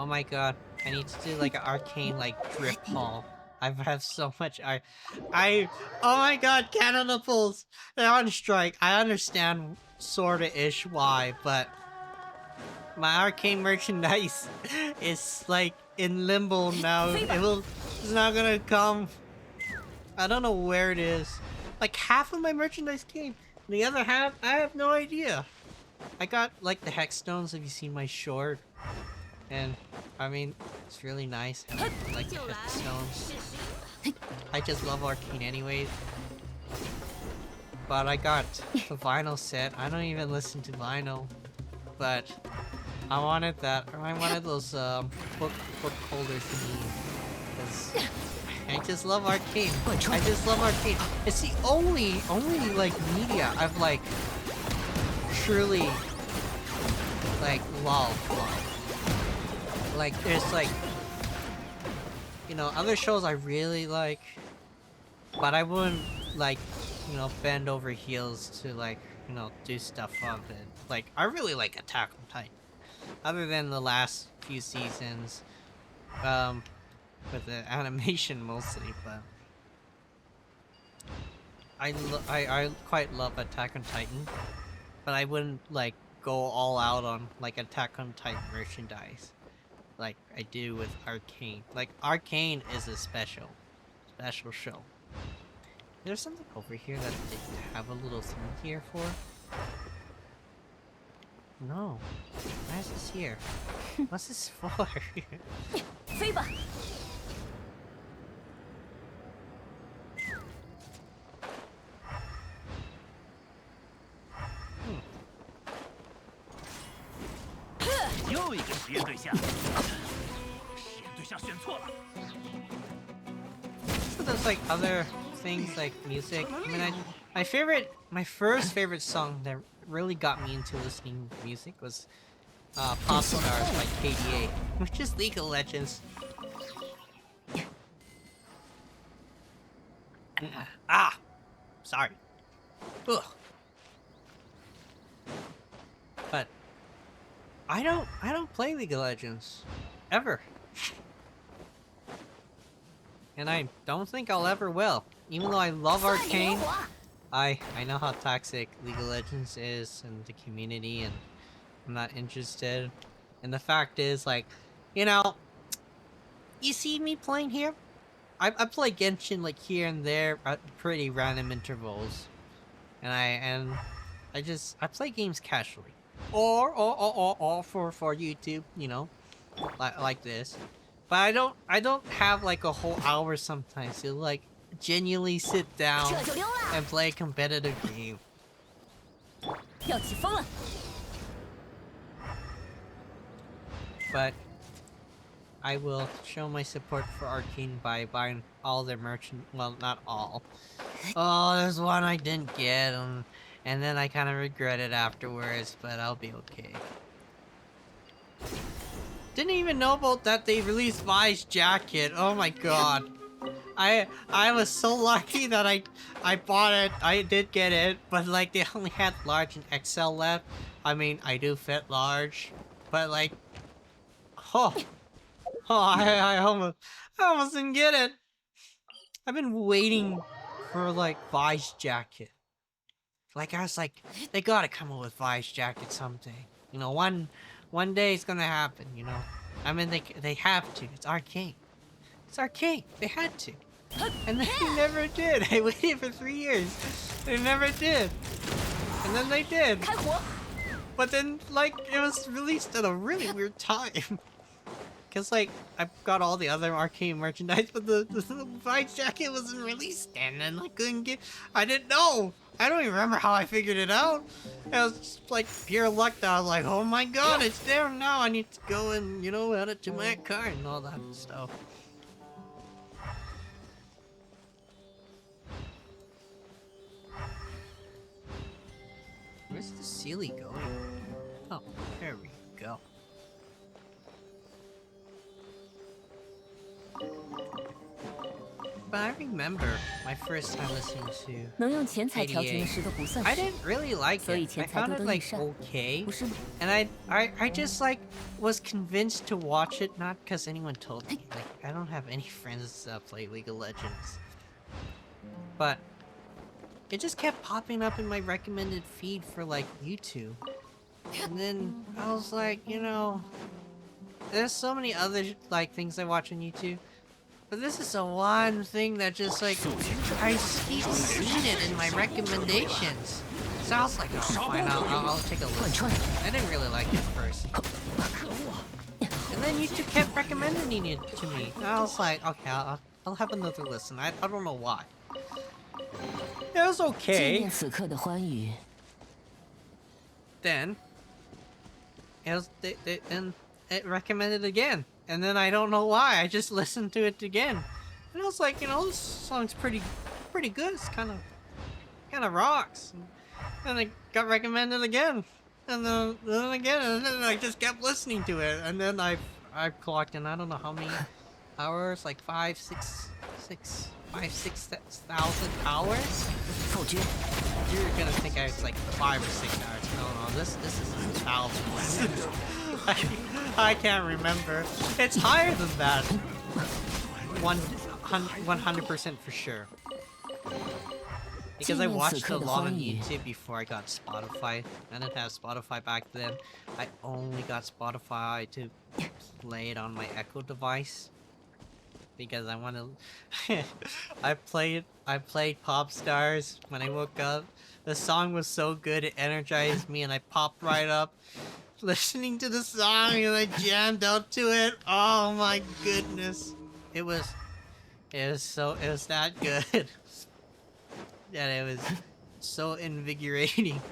Oh my god, I need to do like an arcane like drip haul. I have so much oh my god, Canada Pulls! They're on strike. I understand sorta-ish why, but my arcane merchandise is like in limbo now. It's not gonna come. I don't know where it is. Like half of my merchandise came. The other half, I have no idea. I got like the hex stones. Have you seen my short? And I mean, it's really nice. I like the hex stones. I just love Arcane anyways. But I got the vinyl set. I don't even listen to vinyl. But I wanted that. Or I wanted those book holder thingy. Because I just love Arcane. I just love Arcane. It's the only like media I've like truly like loved. Like there's like, you know, other shows I really like, but I wouldn't like, you know, bend over heels to like, you know, do stuff of it. Like I really like Attack on Titan, other than the last few seasons, with the animation mostly. But I quite love Attack on Titan, but I wouldn't like go all out on like Attack on Titan merchandise like I do with Arcane. Like Arcane is a special show. There's something over here that they have a little thing here for. No. Why is this here? What's this for? So there's like other things like music. I mean, my first favorite song that really got me into listening to music was Pop Stars by KDA, which is League of Legends. Ah! Sorry. Ugh. But I don't play League of Legends. Ever. And I don't think I'll ever will. Even though I love Arcane, I know how toxic League of Legends is and the community, and I'm not interested. And the fact is, like, you know, you see me playing here? I play Genshin like here and there at pretty random intervals. And I play games casually. Or for YouTube, you know, like this. But I don't have like a whole hour sometimes to like genuinely sit down and play a competitive game. But I will show my support for Arcane by buying all their merchant. Well, not all. Oh, there's one I didn't get, and then I kind of regret it afterwards. But I'll be okay. Didn't even know about that they released Vi's jacket. Oh my god. I was so lucky that I bought it. I did get it, but like they only had large and XL left. I mean, I do fit large, but like, I almost didn't get it. I've been waiting for like Vi's jacket. Like I was like, they gotta come up with Vi's jacket someday. You know, one day it's gonna happen. You know, I mean they have to. It's Arcane. It's Arcane. They had to. And then they never did. I waited for 3 years. They never did. And then they did. But then, like, it was released at a really weird time. Because, like, I got all the other Arcane merchandise, but the Vice jacket wasn't released. And then I couldn't get... I didn't know. I don't even remember how I figured it out. It was just, like, pure luck that I was like, oh my god, it's there now. I need to go and, you know, add it to my cart and all that stuff. Where's the Sealy going? Oh, there we go. but I remember my first time listening to 能用钱财调情的 88. 事都不算 I 事， didn't really like 所以 it. I 钱财 found 多 it 多益 like 善， okay, 不是吗？ and I just like was convinced to watch it not because anyone told me. Like I don't have any friends that play League of Legends, but it just kept popping up in my recommended feed for like YouTube, and then I was like, you know, there's so many other like things I watch on YouTube. But this is the one thing that just like I keep seeing it in my recommendations. So I was like, oh, fine, I'll take a listen. I didn't really like it at first. And then YouTube kept recommending it to me. And I was like, okay, I'll have another listen. I don't know why. It was 纪 okay. 念此刻的欢愉。 Then it was and it recommended again. And then I don't know why, I just listened to it again. And I was like, you know, this song's pretty good. It's kind of rocks. And it got recommended again. And then again, and then I just kept listening to it. And then I clocked in, I don't know how many hours, like 6,000 hours? 否决， You're gonna think I was like 5 or 6 hours. No, this is thousands. I can't remember. It's higher than that. 100% for sure. Because I watched a lot on YouTube before I got Spotify. I didn't have Spotify back then. I only got Spotify to play it on my Echo device. Because I want to... I played Pop Stars when I woke up. The song was so good, it energized me, and I popped right up listening to the song, and I jammed out to it. Oh my goodness. It was that good. That it was so invigorating.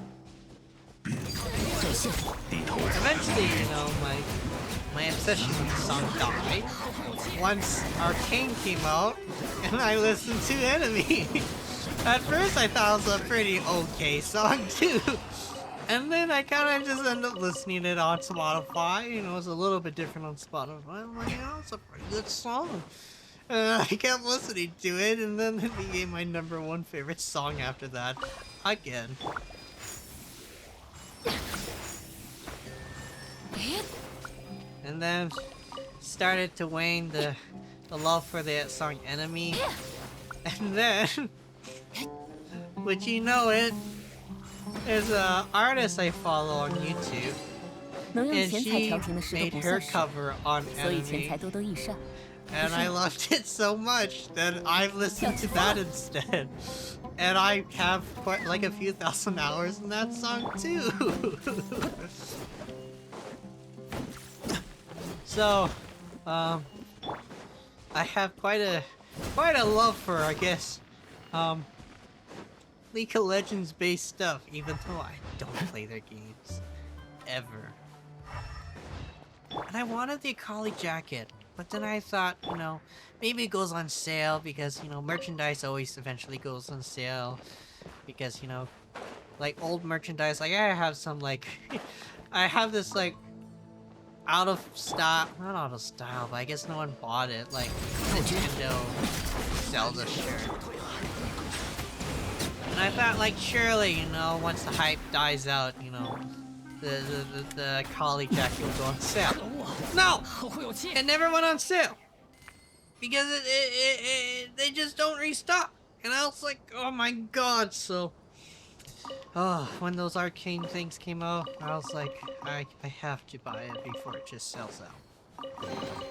Eventually, you know, my obsession with the song died once Arcane came out, and I listened to Enemy. At first, I thought it was a pretty okay song too, and then I kind of just ended up listening to it on Spotify. You know, it's a little bit different on Spotify. I'm like, yeah, it's a pretty good song. And I kept listening to it, and then it became my #1 favorite song after that. Again. And then started to wane the love for that song Enemy. And then, would you know it, there's an artist I follow on YouTube, 能用 and 钱财 she 调情的事都 made 不 her 算事， cover on 所以钱 Enemy. 财多多益善。 And I loved it so much that I've listened to that instead. And I have quite like a few thousand hours in that song too. So, I have quite a love for, I guess, League of Legends based stuff, even though I don't play their games ever. And I wanted the Akali jacket. But then I thought, you know, maybe it goes on sale because, you know, merchandise always eventually goes on sale. Because, you know, like old merchandise, like I have some like, I have this like out of style, not out of style, but I guess no one bought it, like Nintendo Zelda shirt. And I thought like surely, you know, once the hype dies out, you know, the Akali jacket will go on sale. No! It never went on sale! Because they just don't restock! And I was like, oh my god, so... Oh, when those Arcane things came out, I was like, I have to buy it before it just sells out.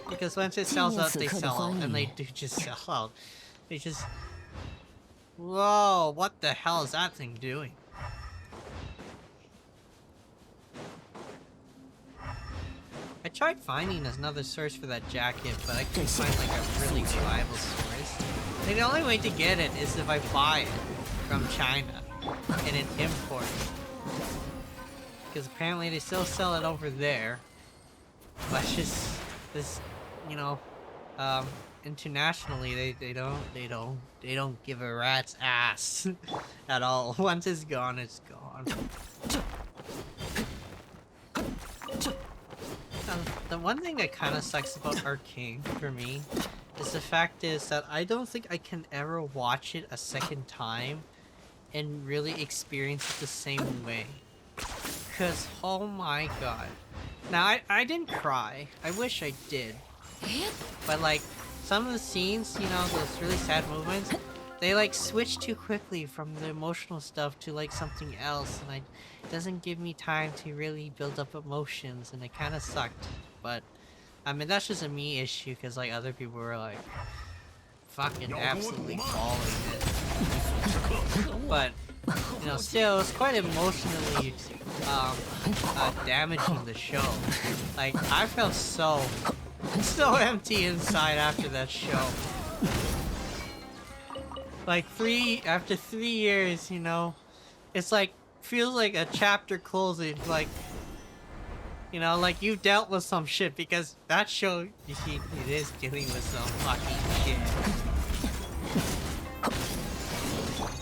Because once it sells out, they sell out, and they do just sell out. They just... Whoa, what the hell is that thing doing? I tried finding another source for that jacket, but I couldn't find like a really reliable source. And the only way to get it is if I buy it from China and then import it. Because apparently they still sell it over there. But just this, you know, internationally they don't give a rat's ass at all. Once it's gone, it's gone. The one thing that kind of sucks about Arcane for me is the fact is that I don't think I can ever watch it a second time and really experience it the same way. Cause oh my god. Now I didn't cry. I wish I did. But like some of the scenes, you know, those really sad moments, they like switch too quickly from the emotional stuff to like something else, and it doesn't give me time to really build up emotions, and it kind of sucked. But I mean that's just a me issue, because like other people were like fucking absolutely bawling it. But you know, still it's quite emotionally damaging the show. Like I felt so empty inside after that show. Like after 3 years, you know, it's like feels like a chapter closing. Like, you know, like you've dealt with some shit, because that show it is dealing with some fucking shit.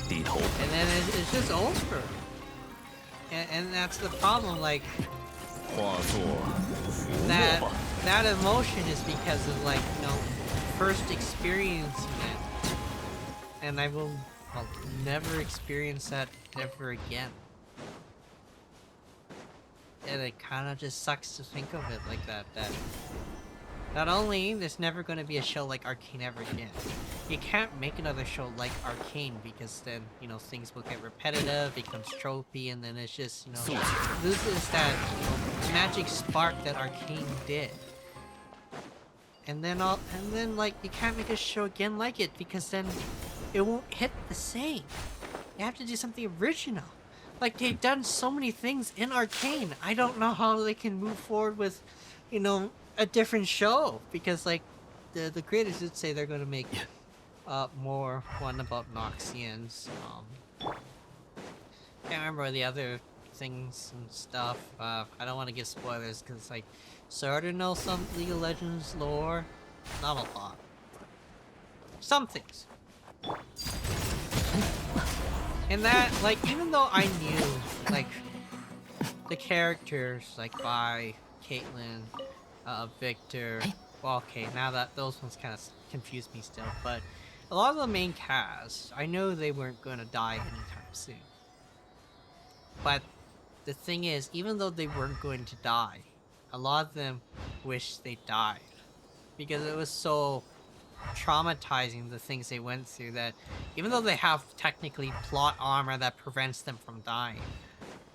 And then it's just over. And that's the problem. Like that emotion is because of like, you know, first experiencing it. And I'll never experience that ever again. And it kind of just sucks to think of it like that. That not only there's never going to be a show like Arcane ever again. You can't make another show like Arcane, because then, you know, things will get repetitive, becomes tropey, and then it's just, you know, loses that, you know, magic spark that Arcane did. And then like you can't make a show again like it, because then it won't hit the same. You have to do something original. Like they've done so many things in Arcane. I don't know how they can move forward with, you know, a different show, because like the creators did say they're going to make more one about Noxians. Can't remember the other things and stuff. I don't want to give spoilers, because like sort of know some League of Legends lore, not a lot. Some things. And that, like, even though I knew like the characters, like Vi, Caitlyn, Victor, well, okay, now that those ones kind of confuse me still, but a lot of the main cast, I know they weren't going to die anytime soon. But the thing is, even though they weren't going to die, a lot of them wish they died, because it was so traumatizing, the things they went through, that even though they have technically plot armor that prevents them from dying,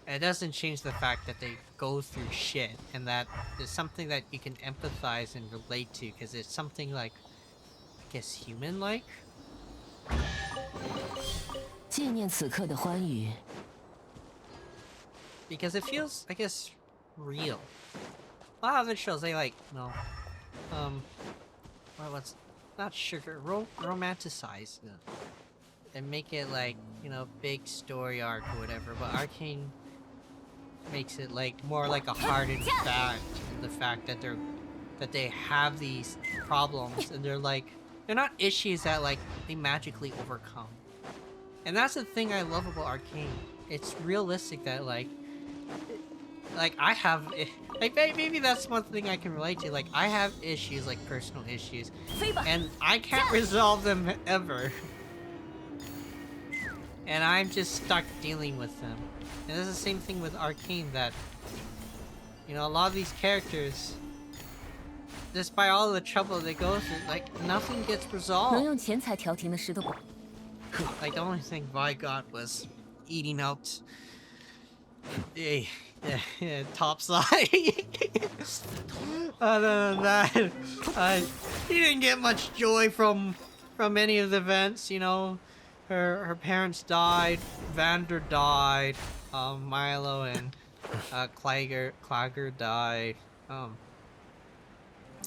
it doesn't change the fact that they go through shit, and that it's something that you can empathize and relate to, because it's something like, I guess, human-like? 纪念此刻的欢愉。 Because it feels, I guess, real. A lot of other shows, they like, you know, well, what's not sugar, romanticize it and make it like, you know, big story arc or whatever, but Arcane makes it like more like a hardened fact, and the fact that they have these problems, and they're not issues that like they magically overcome. And that's the thing I love about Arcane. It's realistic, that like I have, like, maybe that's one thing I can relate to. Like, I have issues, like personal issues, and I can't resolve them ever. And I'm just stuck dealing with them. And it's the same thing with Arcane, that, you know, a lot of these characters, despite all the trouble they go through, like, nothing gets 能 resolved. 用钱财调停的事都不。 Like, the only thing Vi got was eating out the topside. Other than that, he didn't get much joy from any of the events. You know, her parents died, Vander died, Milo and Clagger died.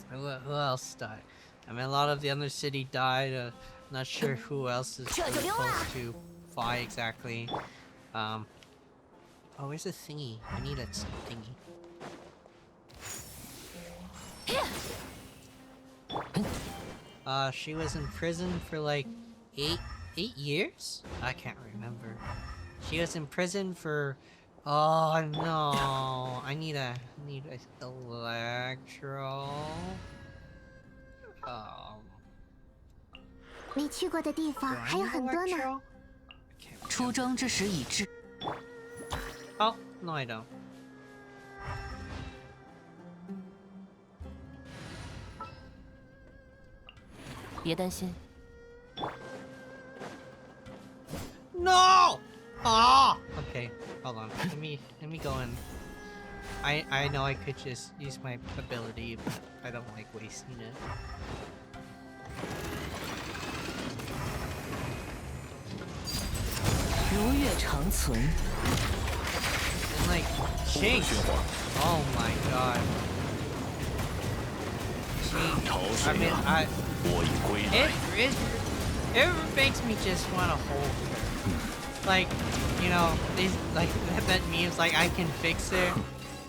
Who else died? I mean, a lot of the other city died. Not sure who else is close to Vi exactly. Oh, where's the thingy? I need a thingy. She was in prison for like 8 years? I can't remember. She was in prison for, oh no, I need a electro. 没去过的地 Do 方 I 还有 need 很多呢。 electro? Okay, 出征之时已至， oh, no I don't. 别担心， No! Ah! Okay, hold on. Let me go in. I know I could just use my ability, but I don't like wasting it. 如月长存。 And like, Jinx! Oh my god. Jinx. I mean, it makes me just want to hold her. Like, you know, these, like, that meme's like, I can fix her.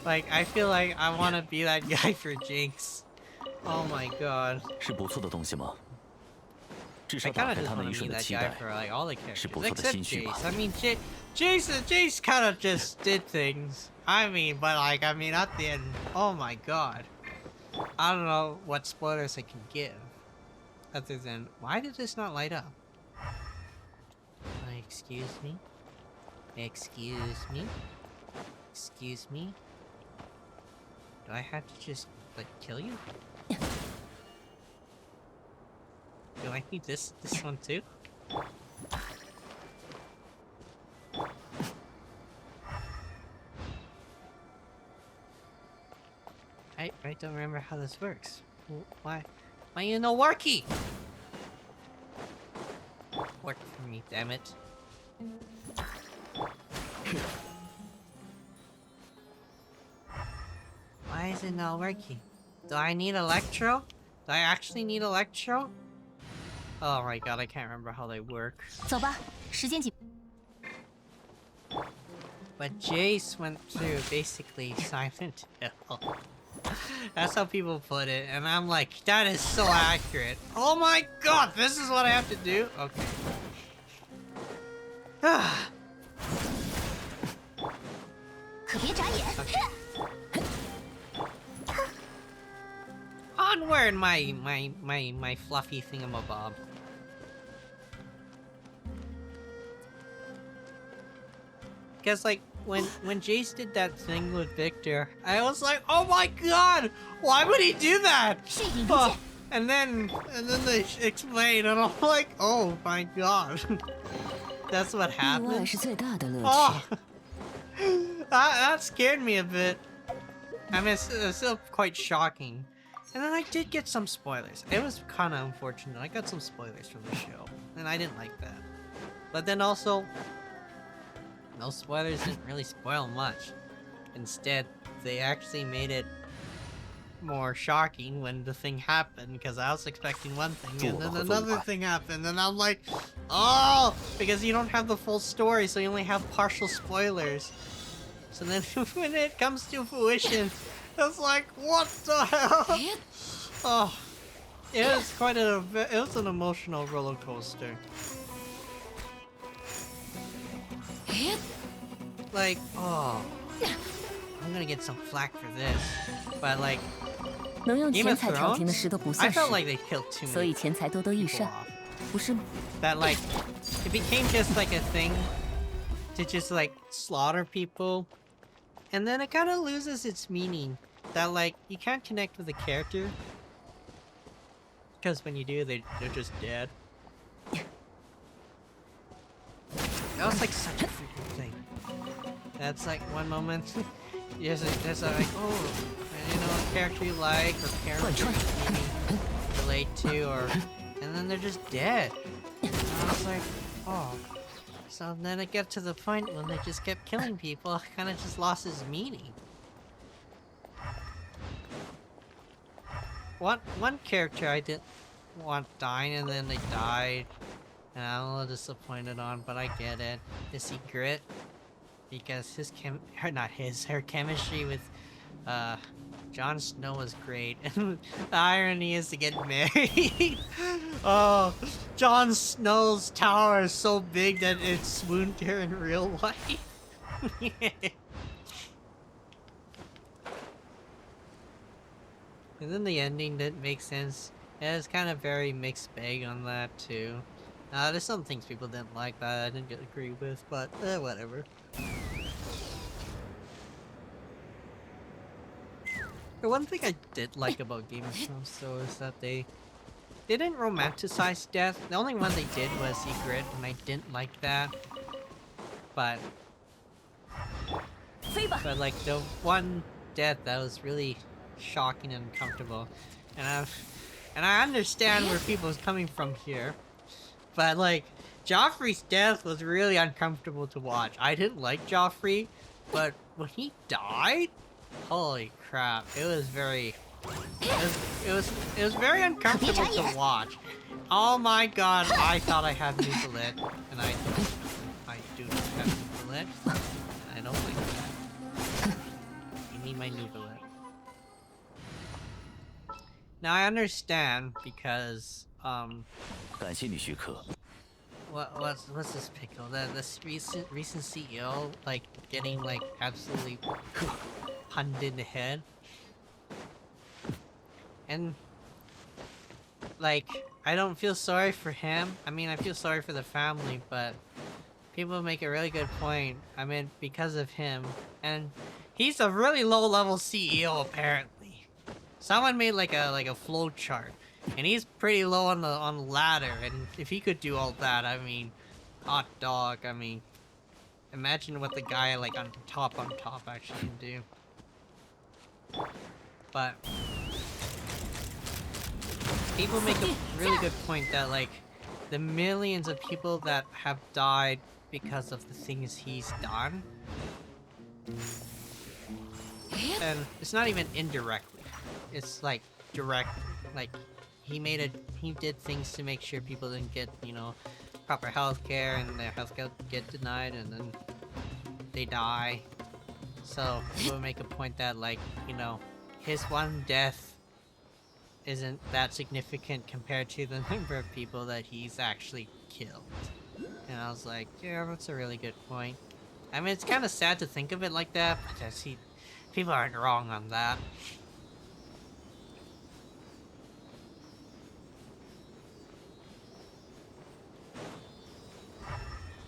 Like, I feel like I want to be that guy for Jinx. Oh my god. 是不错的东西吗？至 I 少打 kind 开 of 他 just 们 want 一 to 生 be 的 that 期 guy 待。 for like all the characters, 不错的 except 心绪吧。 Jace. I mean, Jace kind of just did things. I mean, but like, I mean, at the end, oh my god. I don't know what spoilers I can give. Other than, why did this not light up? Excuse me? Excuse me? Excuse me? Do I have to just, like, kill you? Do I need this one too? I don't remember how this works. Why you no worky? Work for me, damn it. Why is it not working? Do I need electro? Do I actually need electro? Oh my god, I can't remember how they work. 走吧，时间紧。 But Jace went through basically Silent Hill. That's how people put it, and I'm like, that is so accurate. Oh my god, this is what I have to do? Okay. Ah. 可别眨眼。 Onward, my fluffy thingamabob. Because like when Jace did that thing with Victor, I was like, oh my god, why would he do that? Oh, and then they explain, and I'm like, oh my god, that's what 意外 happened. 是最大的乐 Oh, 趣。 that scared me a bit. I mean, it's still quite shocking. And then I did get some spoilers. It was kind of unfortunate. I got some spoilers from the show, and I didn't like that. But then also, no spoilers didn't really spoil much. Instead, they actually made it more shocking when the thing happened, because I was expecting one thing, and then another thing happened, and I'm like, oh! Because you don't have the full story, so you only have partial spoilers. So then when it comes to fruition, it's like, what the hell? Oh, it was an emotional roller coaster. Like, oh, I'm gonna get some flack for this, but like, 能用 Game 钱 of 财调停的 Thrones, 事都不 I 算事， felt like they killed too 所以 many 钱财多多益 people 善， off. 不是吗？ That like, it became just like a thing to just like slaughter people, and then it kind of loses its meaning. That like, you can't connect with the character, because when you do, they're just dead. That was like such a freaking thing. That's like one moment. there's a like, oh, you know, a character you like or character you maybe relate to, or and then they're just dead. And I was like, oh. So then it got to the point when they just kept killing people. It kind of just lost its meaning. One character I didn't want dying, and then they died. And I'm a little disappointed on, but I get it. Is he Grit? Because her chemistry with Jon Snow was great. And the irony is to get married. Oh, Jon Snow's tower is so big that it swooned her in real life. And then the ending didn't make sense. Yeah, it's kind of very mixed bag on that too. There's some things people didn't like that I didn't agree with, but whatever. The one thing I did like about Game of Thrones though is that they didn't romanticize death. The only one they did was Ygritte, and I didn't like that. But like the one death that was really shocking and uncomfortable, and I understand where people's coming from here, but like Joffrey's death was really uncomfortable to watch. I didn't like Joffrey, but when he died, holy crap, it was very very uncomfortable to watch. Oh my god, I thought I had Nuclear, and I do not have Nuclear. I don't like that. I need my Nuclear. Now I understand because感谢你许可。 what's this pickle? This recent CEO like getting like absolutely punned in the head. And like I don't feel sorry for him. I mean I feel sorry for the family, but people make a really good point. I mean because of him, and he's a really low level CEO apparently. Someone made like a flow chart, and he's pretty low on the ladder. And if he could do all that, I mean, hot dog. I mean, imagine what the guy like on top actually can do. But people make a really good point that like the millions of people that have died because of the things he's done, and it's not even indirectly. It's like direct, like he did things to make sure people didn't get, you know, proper health care, and their health care get denied, and then they die. So we'll make a point that like, you know, his one death isn't that significant compared to the number of people that he's actually killed. And I was like, yeah, that's a really good point. I mean, it's kind of sad to think of it like that, but I see people aren't wrong on that.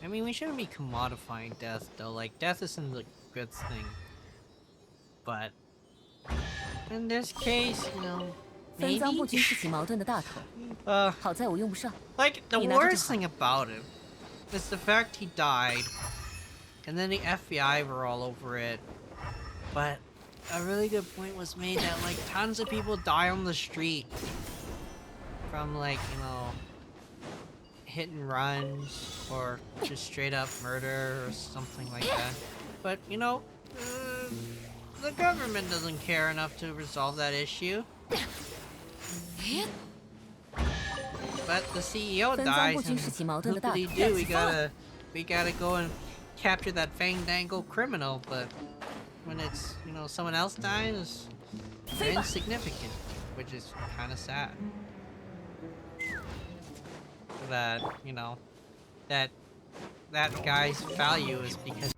I mean, we shouldn't be commodifying death, though. Like, death isn't a good thing. But in this case, you know, 分赃不 maybe. 均是起矛盾的大头，好在我用不上。 Like, the 你拿着就 worst 好。 thing about him is the fact he died, and then the FBI were all over it. But a really good point was made that, like, tons of people die on the street from, like, you know, hit and runs, or just straight up murder, or something like that. But, you know, the government doesn't care enough to resolve that issue. But the CEO 分赃 dies, 不均 and 是起矛盾 what 的 did 大 he 头。 do? We gotta go and capture that fandangle criminal, but when it's, you know, someone else dies, they're insignificant, which is kind of sad. That, you know, that guy's value is because